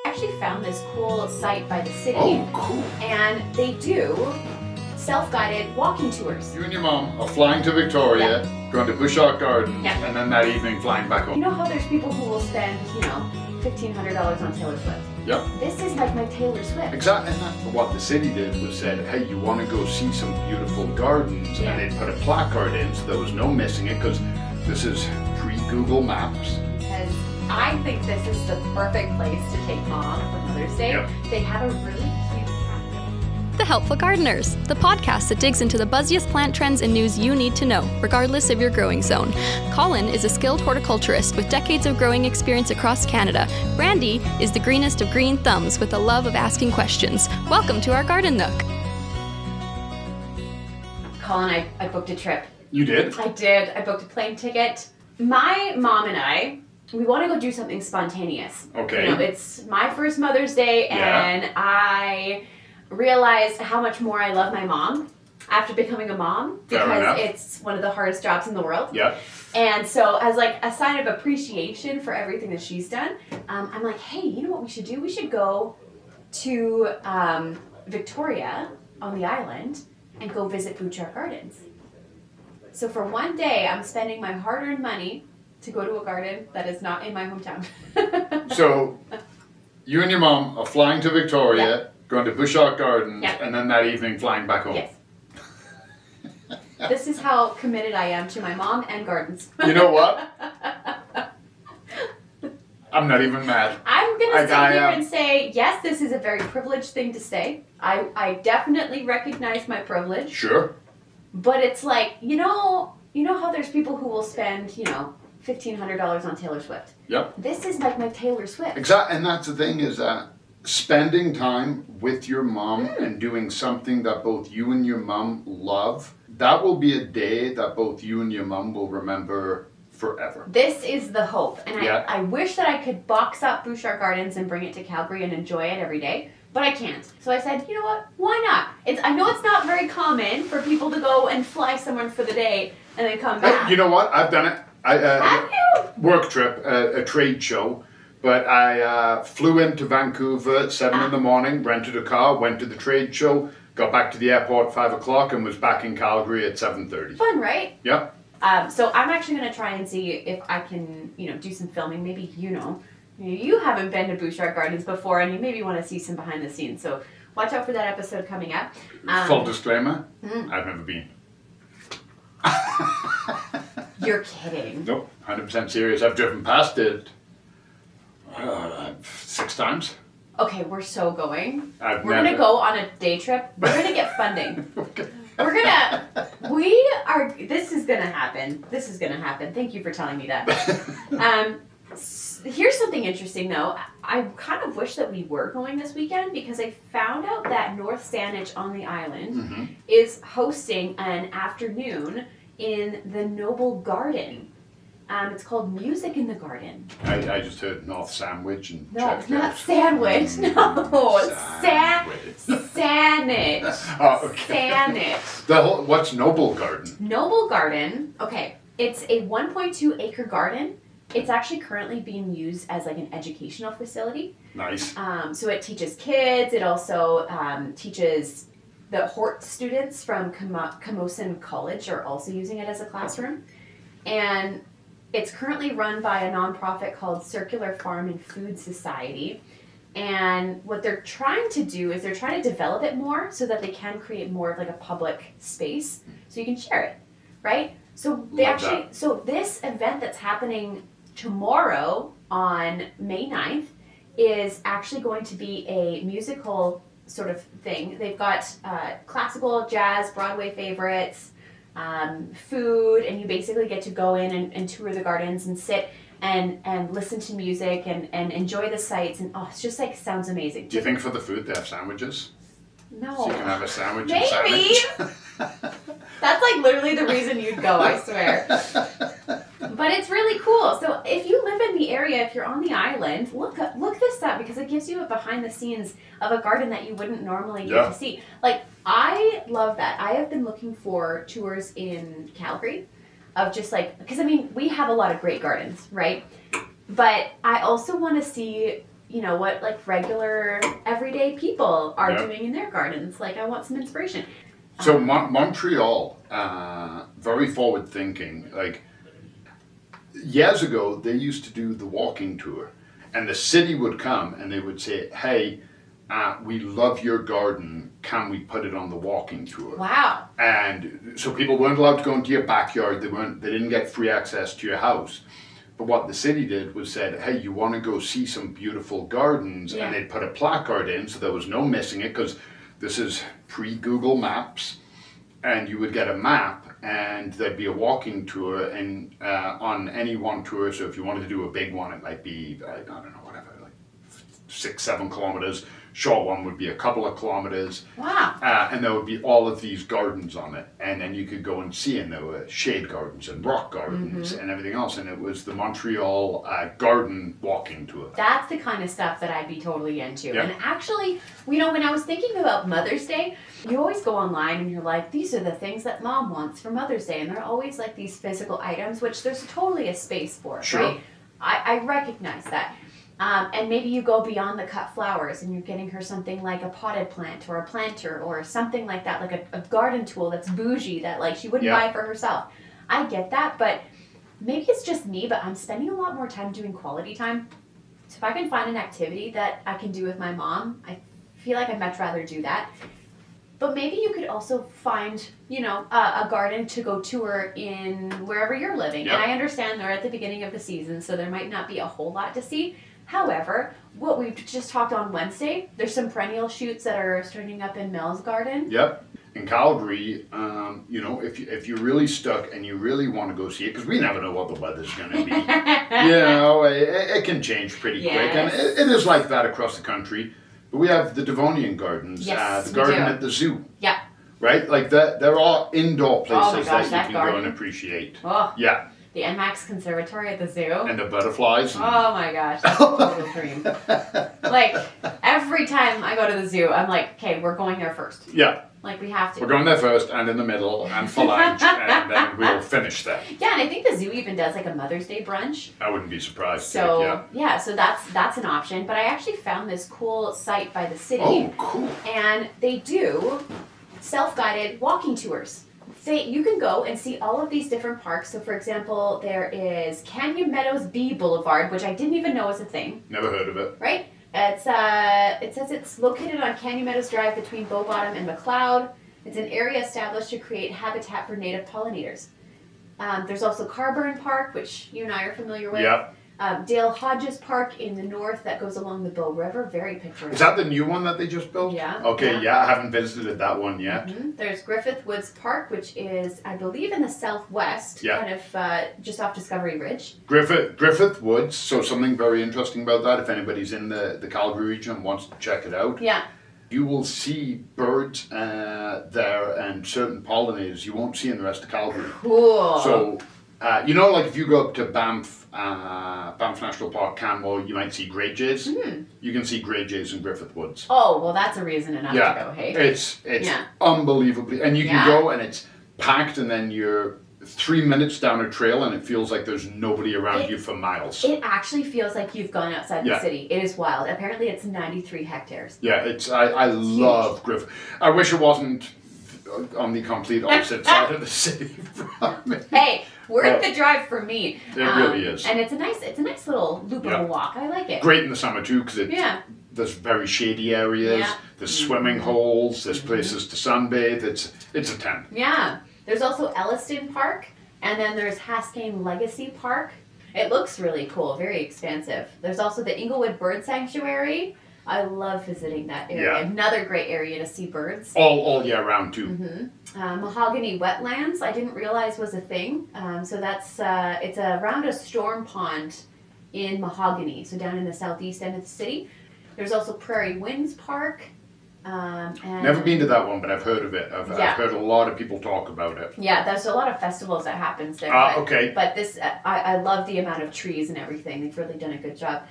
actually found this cool site by the city. Oh, cool. And they do self-guided walking tours. You and your mom are flying to Victoria, going to Bushart Gardens, Yeah. and then that evening flying back You home. know how there's people who will spend, $1,500 on Taylor Swift? Yep. This is like my Taylor Swift. Exactly. And that's what the city did was said, hey, you want to go see some beautiful gardens? Yeah. And they put a placard in so there was no missing it because this is pre-Google Maps. Because I think this is the perfect place to take Mom for Mother's Day. Yep. They have a really cute cactus. The Helpful Gardeners, the podcast that digs into the buzziest plant trends and news you need to know, regardless of your growing zone. Colin is a skilled horticulturist with decades of growing experience across Canada. Brandi is the greenest of green thumbs with a love of asking questions. Welcome to our garden nook. Colin, I booked a trip. You did? I did. I booked a plane ticket. My mom and I, we want to go do something spontaneous. Okay. It's my first Mother's Day, and I realized how much more I love my mom after becoming a mom Fair because enough. it's one of the hardest jobs in the world. Yeah. And so as like a sign of appreciation for everything that she's done, I'm like, hey, you know what we should do? We should go to Victoria on the island and go visit Bouchard Gardens. So for one day, I'm spending my hard-earned money to go to a garden that is not in my hometown. So, you and your mom are flying to Victoria, going to Bushart Gardens, Yeah. and then that evening flying back home. Yes. This is how committed I am to my mom and gardens. You know what? I'm not even mad. I'm going to sit I, here and say, yes, this is a very privileged thing to say. I definitely recognize my privilege. Sure. But it's like, you know how there's people who will spend, $1,500 on Taylor Swift. Yep. This is like my Taylor Swift. Exactly. And that's the thing is that spending time with your mom and doing something that both you and your mom love, that will be a day that both you and your mom will remember forever. This is the hope. And Yeah. I wish that I could box up Bouchard Gardens and bring it to Calgary and enjoy it every day. But I can't. So I said, you know what? Why not? I know it's not very common for people to go and fly somewhere for the day and then come back. You know what? I've done it. Have you? Work trip, a trade show. But I flew into Vancouver at 7 in the morning, rented a car, went to the trade show, got back to the airport at 5 o'clock and was back in Calgary at 7:30. Fun, right? Yep. So I'm actually going to try and see if I can, do some filming. Maybe, you haven't been to Bouchard Gardens before and you maybe want to see some behind the scenes. So watch out for that episode coming up. Full disclaimer, I've never been. You're kidding. Nope, 100% serious. I've driven past it 6 times. Okay, we're so going. I've We're going to never- go on a day trip. We're going to get funding. This is going to happen. This is going to happen. Thank you for telling me that. Here's something interesting though. I kind of wish that we were going this weekend because I found out that North Saanich on the island is hosting an afternoon in the Noble Garden. It's called Music in the Garden. I just heard North Sandwich and No, checked not out. Sandwich. No, Sandwich. Saanich. Oh, okay. Saanich. What's Noble Garden? Noble Garden. Okay, it's a 1.2 acre garden. It's actually currently being used as like an educational facility. Nice. So it teaches kids. It also teaches the Hort students from Camosun College are also using it as a classroom. And it's currently run by a nonprofit called Circular Farm and Food Society. And what they're trying to do is they're trying to develop it more so that they can create more of like a public space so you can share it, right? So so this event that's happening tomorrow on May 9th is actually going to be a musical sort of thing. They've got classical, jazz, Broadway favorites, food, and you basically get to go in and tour the gardens and sit and listen to music and enjoy the sights, and it's just like sounds amazing. Do you think for the food they have sandwiches? No. So you can have a sandwich Maybe. and sandwich? That's like literally the reason you'd go, I swear. But it's really cool. So if you live in the area, if you're on the island, look this up because it gives you a behind the scenes of a garden that you wouldn't normally get to see. Like, I love that. I have been looking for tours in Calgary of just like, because I mean, we have a lot of great gardens, right? But I also want to see you know, what like regular everyday people are Yeah. doing in their gardens. Like I want some inspiration. So Montreal, very forward thinking. Like years ago, they used to do the walking tour, and the city would come and they would say, "Hey, we love your garden. Can we put it on the walking tour?" Wow. And so people weren't allowed to go into your backyard. They didn't get free access to your house. But what the city did was said, "Hey, you want to go see some beautiful gardens?" Yeah. And they'd put a placard in, so there was no missing it, because this is pre-Google Maps, and you would get a map, and there'd be a walking tour, and on any one tour. So if you wanted to do a big one, it might be I don't know, whatever, like 6-7 kilometers. Short one would be a couple of kilometers. Wow. And there would be all of these gardens on it, and then you could go and see, and there were shade gardens and rock gardens and everything else, and it was the Montreal garden walking tour. That's the kind of stuff that I'd be totally into. Yeah. And actually, you know, when I was thinking about Mother's Day, you always go online and you're like, these are the things that mom wants for Mother's Day. And they're always like these physical items, which there's totally a space for, Sure. right? I recognize that. And maybe you go beyond the cut flowers and you're getting her something like a potted plant or a planter or something like that, like a garden tool that's bougie that like she wouldn't Yeah. buy for herself. I get that, but maybe it's just me, but I'm spending a lot more time doing quality time. So if I can find an activity that I can do with my mom, I feel like I'd much rather do that. But maybe you could also find, you know, a garden to go tour in wherever you're living. Yep. And I understand they're at the beginning of the season, so there might not be a whole lot to see. However, what we've just talked on Wednesday, there's some perennial shoots that are starting up in Mel's garden. Yep. In Calgary, you know, if you're really stuck and you really want to go see it, because we never know what the weather's going to be. You know, it can change pretty quick, and Yes. it is like that across the country. But we have the Devonian Gardens, Yes, the we garden do. at the zoo, Yeah. right? Like they're all indoor places Oh my gosh, that that you can go garden. and appreciate. Oh, Yeah, the NMAX Conservatory at the zoo. and the butterflies. And, Oh my gosh, that's a total dream. Like, every time I go to the zoo, I'm like, okay, we're going there first. yeah, Like, we have to. we're going there first, and in the middle, and for lunch, and then we'll finish there. Yeah, and I think the zoo even does like a Mother's Day brunch. I wouldn't be surprised. So yeah. so that's an option. But I actually found this cool site by the city, Oh, cool. and they do self-guided walking tours. You can go and see all of these different parks. So, for example, there is Canyon Meadows Bee Boulevard, which I didn't even know was a thing. Never heard of it. Right? It's it says it's located on Canyon Meadows Drive between Bow Bottom and McLeod. It's an area established to create habitat for native pollinators. There's also Carburn Park, which you and I are familiar with. Yep. Dale Hodges Park in the north that goes along the Bow River, very picturesque. Is that the new one that they just built? Yeah. Okay, yeah, I haven't visited that one yet. Mhm. There's Griffith Woods Park, which is, I believe, in the southwest, Yeah. kind of just off Discovery Ridge. Griffith Woods, so something very interesting about that, if anybody's in the Calgary region and wants to check it out. Yeah. You will see birds there and certain pollinators you won't see in the rest of Calgary. Cool. So, you know, like if you go up to Banff National Park, Canmore, you might see grey jays. You can see grey jays in Griffith Woods. Oh, well, that's a reason enough to go, hey? It's Yeah. unbelievably, and you can Yeah. go and it's packed, and then you're 3 minutes down a trail, and it feels like there's nobody around you for miles. It actually feels like you've gone outside Yeah. the city. It is wild. Apparently, it's 93 hectares. Yeah, I love Griffith. I wish it wasn't on the complete opposite side of the city from me. Hey, worth But the drive for me. It really is. And it's a nice little loop of Yeah. a walk. I like it. Great in the summer too, because Yeah. there's very shady areas. Yeah. There's swimming holes. There's places to sunbathe. It's a 10. Yeah. There's also Elliston Park, and then there's Haskane Legacy Park. It looks really cool, very expansive. There's also the Inglewood Bird Sanctuary. I love visiting that area. Yeah. Another great area to see birds. All year round too. Mahogany Wetlands, I didn't realize was a thing. So that's it's around a storm pond in Mahogany, so down in the southeast end of the city. There's also Prairie Winds Park. And Never been to that one, but I've heard of it. I've Yeah. heard a lot of people talk about it. Yeah, there's a lot of festivals that happens there. Okay. But this, I love the amount of trees and everything. They've really done a good job.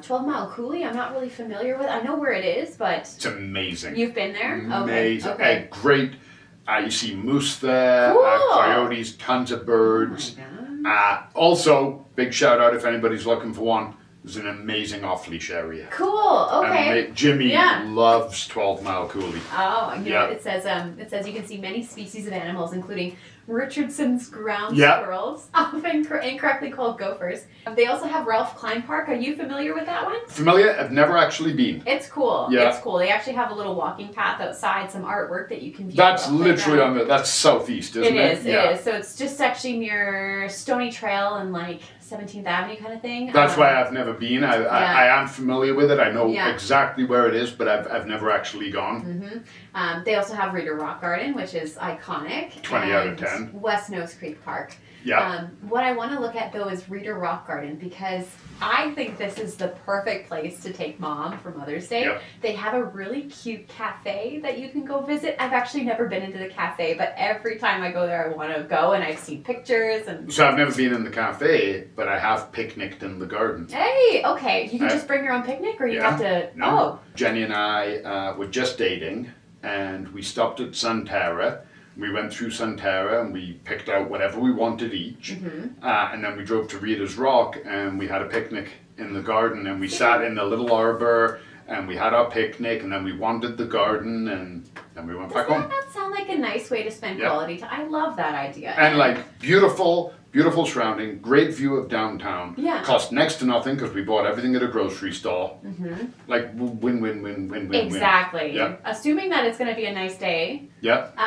12 Mile Coulee, I'm not really familiar with. I know where it is, but It's amazing. you've been there? Amazing. Okay. Great. You see moose there, Cool. coyotes, tons of birds. Oh my God. Also, big shout out if anybody's looking for one. is an amazing off-leash area. Cool. Okay. And Jimmy Yeah. loves 12 Mile Coulee. Oh, you Yeah. know, it says you can see many species of animals, including Richardson's ground Yeah. squirrels, often incorrectly called gophers. They also have Ralph Klein Park. Are you familiar with that one? Familiar? I've never actually been. It's cool. Yeah. It's cool. They actually have a little walking path outside, some artwork that you can view. That's up literally playground. that's southeast, isn't it? It is. So it's just actually near Stony Trail and like 17th Avenue kind of thing. That's why I've never been. I am familiar with it. I know Yeah. exactly where it is, but I've never actually gone. They also have Reader Rock Garden, which is iconic. 20 out of and 10. West Nose Creek Park. Yeah. What I want to look at though is Reader Rock Garden, because I think this is the perfect place to take mom for Mother's Day. Yep. They have a really cute cafe that you can go visit. I've actually never been into the cafe, but every time I go there I want to go, and I've seen pictures and... So I've never been in the cafe, but I have picnicked in the garden. Hey, okay. You can just bring your own picnic, or you have to... No. Oh. Jenny and I were just dating, and we stopped at Sunterra. We went through Sunterra and we picked out whatever we wanted each. And then we drove to Reader's Rock and we had a picnic in the garden, and we sat in the little arbor and we had our picnic, and then we wandered the garden, and then we went back home. Does that not sound like a nice way to spend Yep. quality time? I love that idea. And like beautiful surrounding, great view of downtown. Yeah. Cost next to nothing because we bought everything at a grocery store. Like win. Exactly. Yeah. Assuming that it's going to be a nice day. Yep.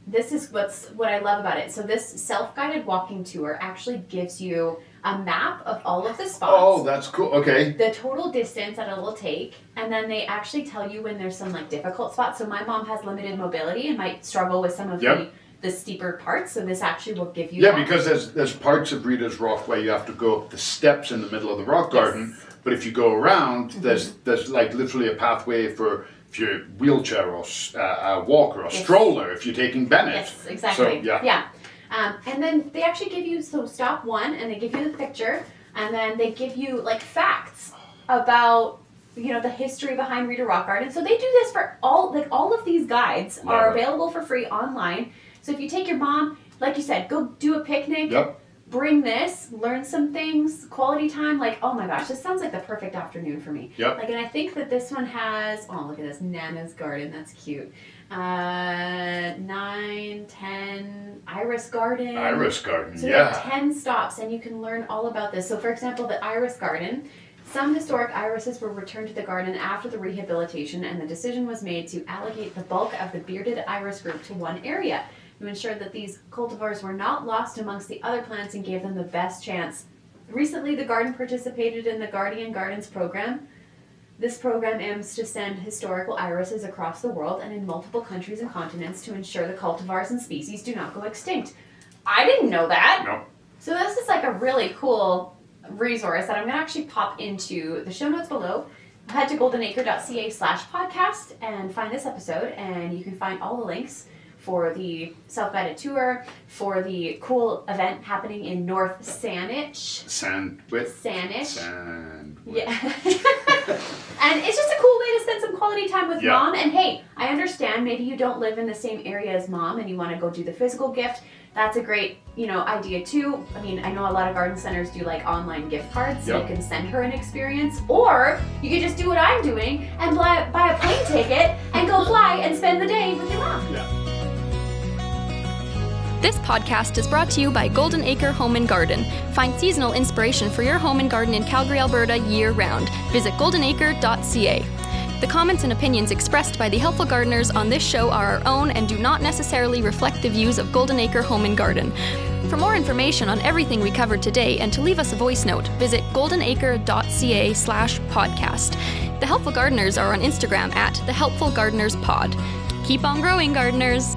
This is what I love about it. So this self-guided walking tour actually gives you a map of all of the spots. Oh, that's cool. Okay. The total distance that it will take, and then they actually tell you when there's some like difficult spots. So my mom has limited mobility and might struggle with some of the steeper parts. So this actually will give you that. Because there's parts of Reader's Rock where you have to go up the steps in the middle of the rock garden, but if you go around, there's like literally a pathway for if you're wheelchair or a walker or stroller if you're taking Bennett. Yes, exactly. So, yeah. And then they actually give you, so stop one, and they give you the picture, and then they give you like facts about, you know, the history behind Reader Rock Garden. So they do this for all of these guides are available for free online. So if you take your mom, like you said, go do a picnic. Yep. Bring this, learn some things, quality time. Like, oh my gosh, this sounds like the perfect afternoon for me. Yep. Like, and I think that this one has, oh, look at this, Nana's Garden, that's cute. 9, 10, Iris Garden. Iris Garden, So you have 10 stops, and you can learn all about this. So for example, the Iris Garden, some historic irises were returned to the garden after the rehabilitation, and the decision was made to allocate the bulk of the bearded iris group to one area to ensure that these cultivars were not lost amongst the other plants and gave them the best chance. Recently, the garden participated in the Guardian Gardens program. This program aims to send historical irises across the world and in multiple countries and continents to ensure the cultivars and species do not go extinct. I didn't know that. No. So this is like a really cool resource that I'm going to actually pop into the show notes below. Head to goldenacre.ca/podcast and find this episode, and you can find all the links for the self-guided tour, for the cool event happening in North Saanich. Sandwich. Yeah. And it's just a cool way to spend some quality time with mom. And hey, I understand maybe you don't live in the same area as mom and you want to go do the physical gift. That's a great, idea too. I mean, I know a lot of garden centers do like online gift cards, so you can send her an experience. Or you could just do what I'm doing and buy a plane ticket and go fly and spend the day with your mom. Yeah. This podcast is brought to you by Golden Acre Home and Garden. Find seasonal inspiration for your home and garden in Calgary, Alberta year-round. Visit goldenacre.ca. The comments and opinions expressed by the helpful gardeners on this show are our own and do not necessarily reflect the views of Golden Acre Home and Garden. For more information on everything we covered today and to leave us a voice note, visit goldenacre.ca/podcast. The Helpful Gardeners are on Instagram at The Helpful Gardeners Pod. Keep on growing, gardeners!